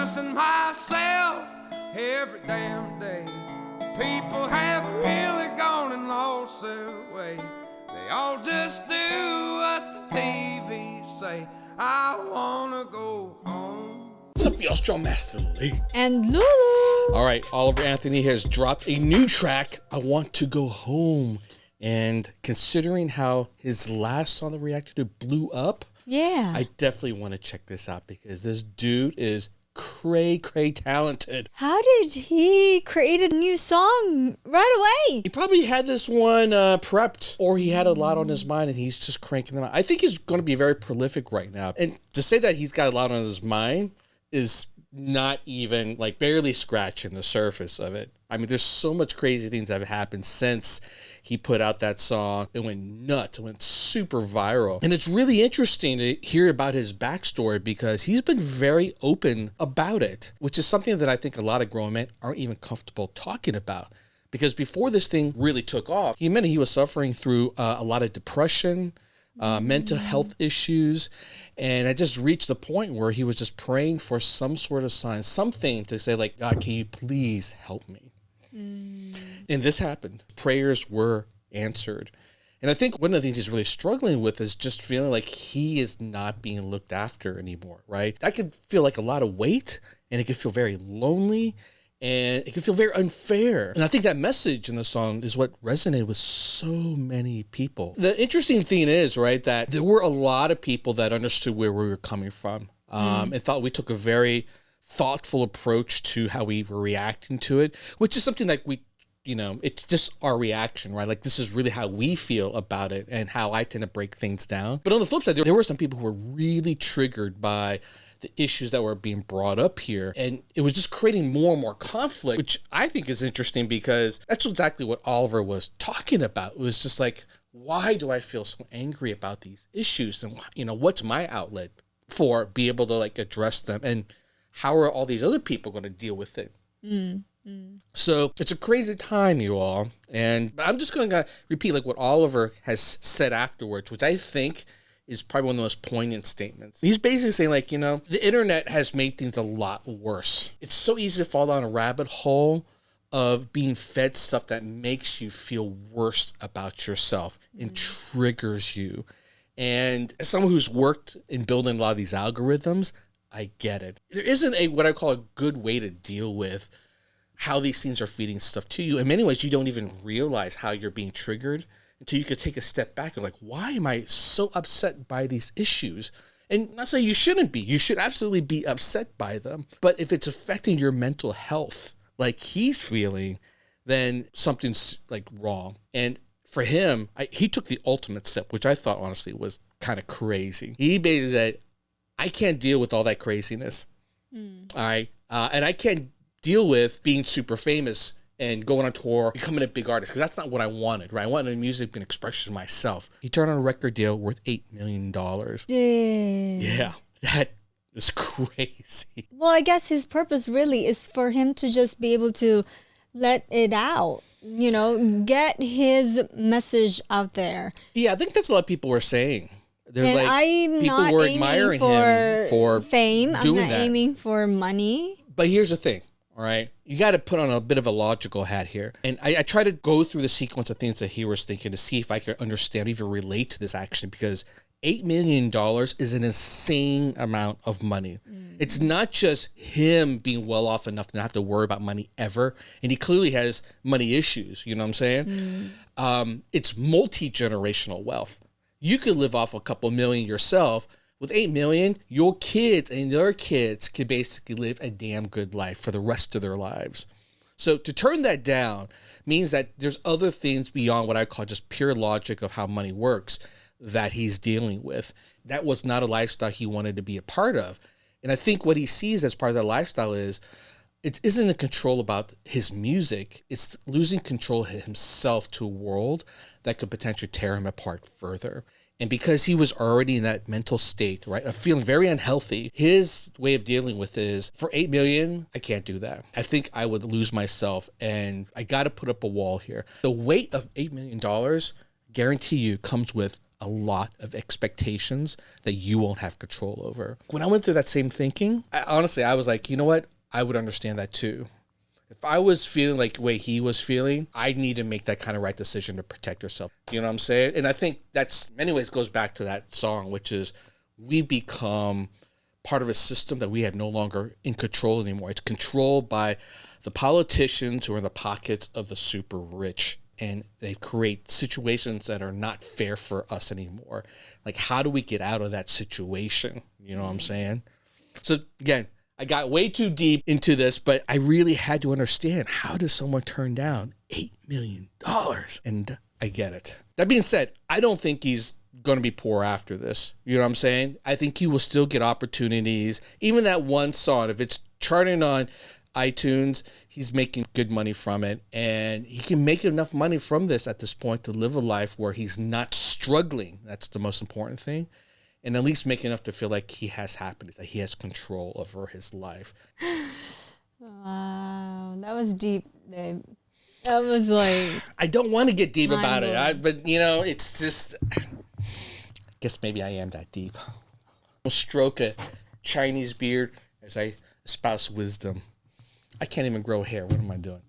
cussing myself every damn day. People have really gone and lost their way. They all just do what the TV say. I wanna go home. What's up, y'all? Strong Master Lee. And Lulu. All right, Oliver Anthony has dropped a new track, I Want to Go Home. And considering how his last song that we reacted to blew up, Yeah. I definitely want to check this out because this dude is cray talented. How did he create a new song right away? He probably had this one prepped, or he had a lot on his mind and he's just cranking them out. I think he's going to be very prolific right now. And to say that he's got a lot on his mind is not even like barely scratching the surface of it. I mean, there's so much crazy things that have happened since he put out that song. It went nuts. It went super viral. And it's really interesting to hear about his backstory because he's been very open about it, which is something that I think a lot of grown men aren't even comfortable talking about. Because before this thing really took off, he admitted he was suffering through a lot of depression, mental health issues. And I just reached the point where he was just praying for some sort of sign, something to say like, God, can you please help me? And this happened. Prayers were answered. And I think one of the things he's really struggling with is just feeling like he is not being looked after anymore, right? That could feel like a lot of weight, and it could feel very lonely, and it can feel very unfair. And I think that message in the song is what resonated with so many people. The interesting thing is, right, that there were a lot of people that understood where we were coming from and thought we took a very thoughtful approach to how we were reacting to it, which is something like we, you know, it's just our reaction, right? Like this is really how we feel about it and how I tend to break things down. But on the flip side, there were some people who were really triggered by the issues that were being brought up here. And it was just creating more and more conflict, which I think is interesting because that's exactly what Oliver was talking about. It was just like, why do I feel so angry about these issues? And, you know, what's my outlet for be able to like address them? And how are all these other people going to deal with it? So it's a crazy time, you all. And I'm just going to repeat like what Oliver has said afterwards, which I think is probably one of the most poignant statements. He's basically saying like, you know, the internet has made things a lot worse. It's so easy to fall down a rabbit hole of being fed stuff that makes you feel worse about yourself and triggers you. And as someone who's worked in building a lot of these algorithms, I get it. There isn't a what I call a good way to deal with how these things are feeding stuff to you. In many ways, you don't even realize how you're being triggered until you could take a step back and like, why am I so upset by these issues? And not saying you shouldn't be. You should absolutely be upset by them. But if it's affecting your mental health like he's feeling, then something's like wrong. And for him, he took the ultimate step, which I thought honestly was kind of crazy. He basically said, I can't deal with all that craziness. All right. And I can't deal with being super famous and going on tour, becoming a big artist, because that's not what I wanted, right? I wanted music and expression myself. He turned on a record deal worth $8 million. Dang. Yeah, that is crazy. Well, I guess his purpose really is for him to just be able to let it out, you know, get his message out there. Yeah, I think that's a lot of people were saying. There's And like I'm people not were aiming admiring for him for fame. I'm doing not that. aiming for money. But here's the thing, all right? You got to put on a bit of a logical hat here. And I try to go through the sequence of things that he was thinking to see if I could understand, even relate to this action, because $8 million is an insane amount of money. It's not just him being well off enough to not have to worry about money ever. And he clearly has money issues, you know what I'm saying? It's multi-generational wealth. You could live off a couple million yourself. With 8 million, your kids and their kids could basically live a damn good life for the rest of their lives. So to turn that down means that there's other things beyond what I call just pure logic of how money works that he's dealing with. That was not a lifestyle he wanted to be a part of. And I think what he sees as part of that lifestyle is it isn't a control about his music. It's losing control of himself to a world that could potentially tear him apart further. And because he was already in that mental state, right, of feeling very unhealthy, his way of dealing with it is, for 8 million, I can't do that. I think I would lose myself, and I got to put up a wall here. The weight of $8 million, guarantee you, comes with a lot of expectations that you won't have control over. When I went through that same thinking, honestly, I was like, you know what? I would understand that too. If I was feeling like the way he was feeling, I need to make that kind of right decision to protect yourself. You know what I'm saying? And I think that's, in many ways, goes back to that song, which is we've become part of a system that we are no longer in control anymore. It's controlled by the politicians who are in the pockets of the super rich. And they create situations that are not fair for us anymore. Like, how do we get out of that situation? You know what I'm saying? So again, I got way too deep into this, but I really had to understand, how does someone turn down $8 million? And I get it. That being said, I don't think he's going to be poor after this. You know what I'm saying? I think he will still get opportunities. Even that one song, if it's charting on iTunes, he's making good money from it, and he can make enough money from this at this point to live a life where he's not struggling. That's the most important thing. And at least make enough to feel like he has happiness, that he has control over his life. Wow, that was deep, babe. That was like, I don't want to get deep about it, mind-blowing. but you know, it's just, I guess maybe I am that deep. I'll stroke a Chinese beard as I espouse wisdom. I can't even grow hair. What am I doing?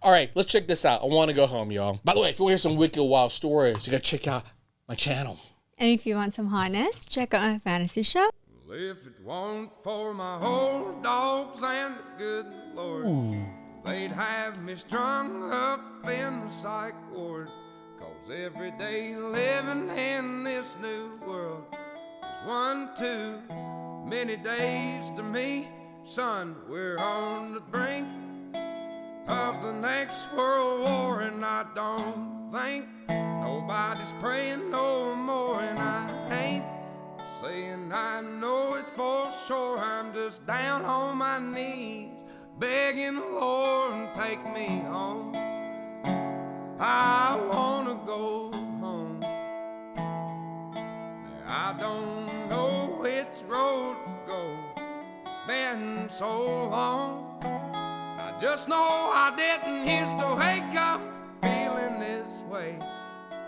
All right, let's check this out. I want to go home, y'all. By the way, if you want to hear some wicked wild stories, you got to check out my channel. and if you want some hotness, check out my fantasy show. Well, if it weren't for my old dogs and the good Lord, they'd have me strung up in the psych ward. 'Cause every day living in this new world is one too many days to me. Son, we're on the brink of the next world war, and I don't think nobody's praying no more. And I ain't saying I know it for sure. I'm just down on my knees begging the Lord to take me home. I wanna go home. Now, I don't know which road to go. It's been so long. I just know I didn't used to wake up feeling this way,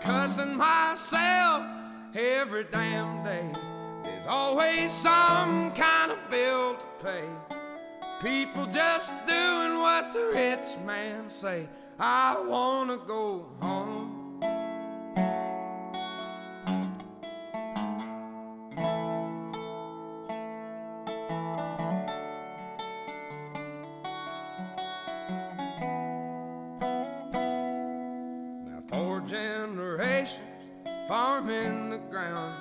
cussing myself every damn day. There's always some kind of bill to pay. People just doing what the rich man say. I wanna go home. Now 4 generations farming the ground.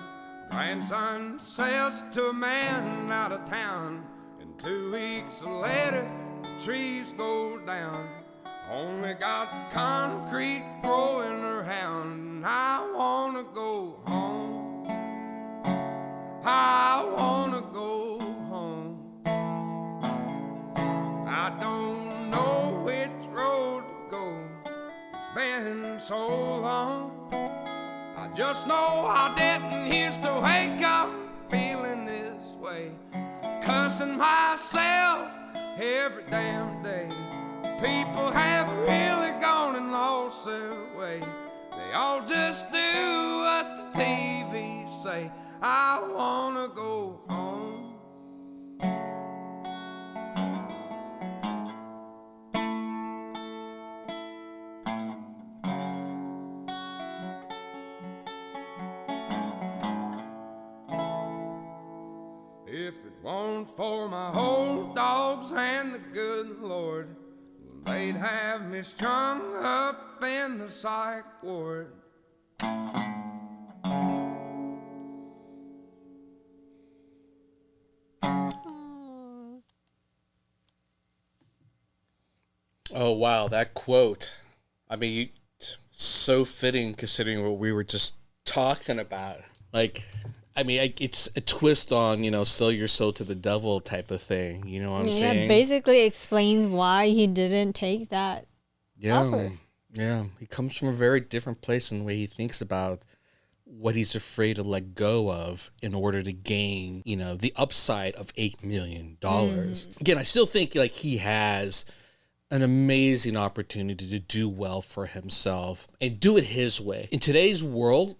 Grandson sells to a man out of town. And 2 weeks later, the trees go down. Only got concrete growing around. I wanna go home. I wanna go home. I don't know which road to go. It's been so long. I just know I didn't used to wake up feeling this way, cussing myself every damn day. People have really gone and lost their way. They all just do what the TV say. I wanna go home. If it weren't for my old dogs and the good Lord, they'd have me strung up in the psych ward. Oh, wow. That quote. I mean, so fitting considering what we were just talking about. Like, I mean, it's a twist on, you know, sell your soul to the devil type of thing. You know what I'm saying? Basically explains why he didn't take that offer. Yeah. He comes from a very different place in the way he thinks about what he's afraid to let go of in order to gain, you know, the upside of $8 million. Again, I still think like he has an amazing opportunity to do well for himself and do it his way. In today's world,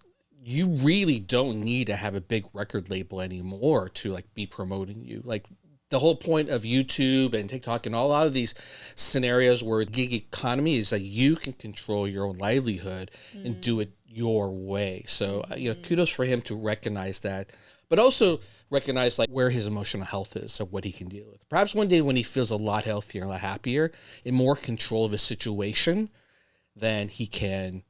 you really don't need to have a big record label anymore to like be promoting you. Like the whole point of YouTube and TikTok and a lot of these scenarios where gig economy is like you can control your own livelihood and do it your way. So, kudos for him to recognize that, but also recognize like where his emotional health is and what he can deal with. Perhaps one day when he feels a lot healthier and a lot happier, in more control of his situation, then he can,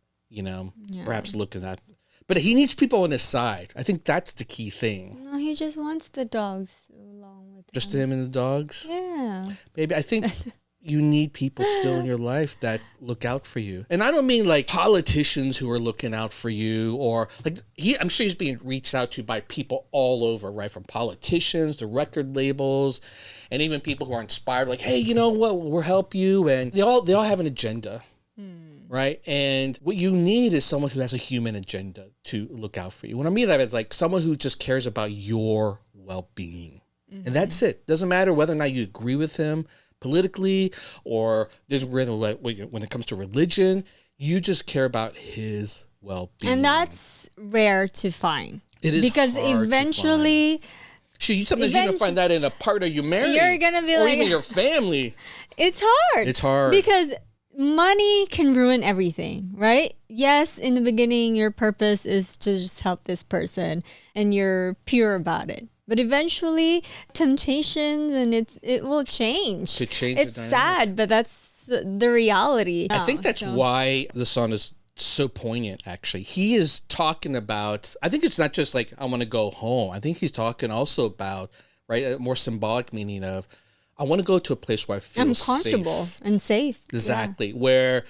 perhaps look at that. But he needs people on his side. I think that's the key thing. No, he just wants the dogs along with Just him and the dogs? Yeah. Baby, I think you need people still in your life that look out for you. And I don't mean like politicians who are looking out for you or like I'm sure he's being reached out to by people all over, right? From politicians to record labels and even people who are inspired, like, hey, you know what, we'll help you. And they all have an agenda. Right. And what you need is someone who has a human agenda to look out for you. When I mean that, it's like someone who just cares about your well-being. And that's it. Doesn't matter whether or not you agree with him politically or when it comes to religion, you just care about his well-being. And that's rare to find. It is because hard eventually. Sometimes you're going to find that in a partner you marry. You're going to be or like. even your family. It's hard. It's hard. Because money can ruin everything, right? Yes, in the beginning, your purpose is to just help this person and you're pure about it. But eventually, temptations and it will change. To change it's sad, but that's the reality. I think that's why the song is so poignant, actually. He is talking about, I think it's not just like, I want to go home. I think he's talking also about, right, a more symbolic meaning of, I want to go to a place where I feel I'm comfortable and safe. Exactly. Yeah. Where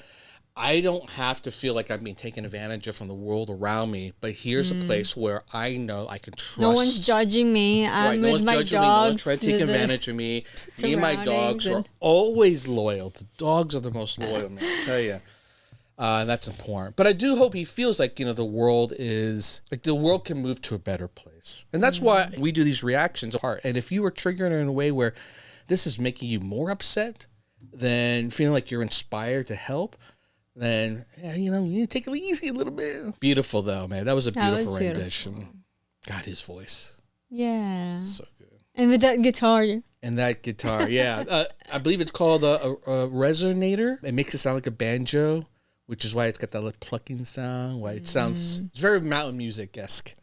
I don't have to feel like I'm being taken advantage of from the world around me. But here's a place where I know I can trust. No one's judging me. I'm with my dogs. No one's trying to take advantage of me. Me and my dogs are always loyal. The dogs are the most loyal, man, I tell you. That's important. But I do hope he feels like, the world is, like the world can move to a better place. And that's why we do these reactions. And if you were triggering in a way where this is making you more upset than feeling like you're inspired to help, then, you need to take it easy a little bit. Beautiful, though, man. That was a beautiful rendition. God, his voice. Yeah. So good. And with that guitar. And that guitar, yeah. I believe it's called a resonator. It makes it sound like a banjo, which is why it's got that little plucking sound. Why it sounds, it's very mountain music-esque.